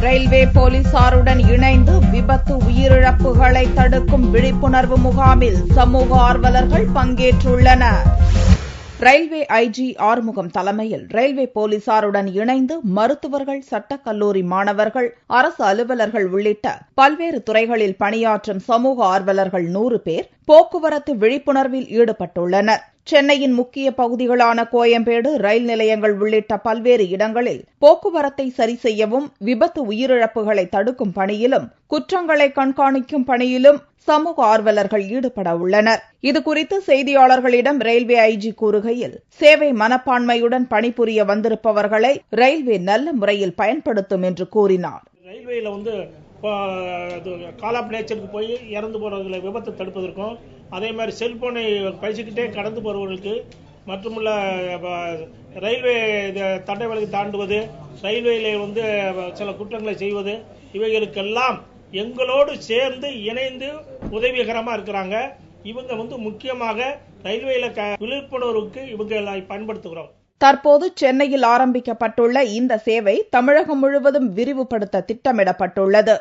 Railway போலீசாருடன் இணைந்து விபத்து உயிரிழப்புகளை தடுக்கும் விழிப்புணர்வு முகாமில் சமூக ஆர்வலர்கள் பங்கேற்றுள்ளனர். ரயில்வே ஐஜி ஆறுமுகம் தலைமையில் ரயில்வே போலீசாருடன் இணைந்து மருத்துவர்கள், சட்டக்கல்லூரி மாணவர்கள், அரசு அலுவலர்கள் உள்ளிட்ட பல்வேறு துறைகளில் பணியாற்றும் சமூக ஆர்வலர்கள் 100 பேர் போக்குவரத்து விழிப்புணர்வில் ஈடுபட்டுள்ளனர். சென்னையின் முக்கிய பகுதிகளான கோயம்பேடு, ரயில் நிலையங்கள் உள்ளிட்ட பல்வேறு இடங்களில் போக்குவரத்தை சரி செய்யவும், விபத்து உயிரிழப்புகளை தடுக்கும் பணியிலும், குற்றங்களை கண்காணிக்கும் பணியிலும் சமூக ஆர்வலர்கள் ஈடுபட உள்ளனர். இதுகுறித்து செய்தியாளர்களிடம் ரயில்வே ஐஜி கூறுகையில், சேவை மனப்பான்மையுடன் பணிபுரிய வந்திருப்பவர்களை ரயில்வே நல்ல முறையில் பயன்படுத்தும் என்று கூறினார். ரயில்வேல கால் ஆஃப் நேச்சருக்கு போய் இறந்து போறவர்களை விபத்து தடுப்பதற்கும், அதே மாதிரி செல்போனை பேசிக்கிட்டே கடந்து போறவர்களுக்கு, மற்றுமுள்ள ரயில்வே தண்டை தாண்டுவது, ரயில்வேல சில குற்றங்களை செய்வது, இவைகளுக்கெல்லாம் எங்களோடு சேர்ந்து இணைந்து உதவிகரமா இருக்கிறாங்க. இவங்க முக்கியமாக ரயில்வேல விழிப்புணர்வுக்கு இவங்க பயன்படுத்துகிறோம். தற்போது சென்னையில் ஆரம்பிக்கப்பட்டுள்ள இந்த சேவை தமிழகம் முழுவதும் விரிவுபடுத்த திட்டமிடப்பட்டுள்ளது.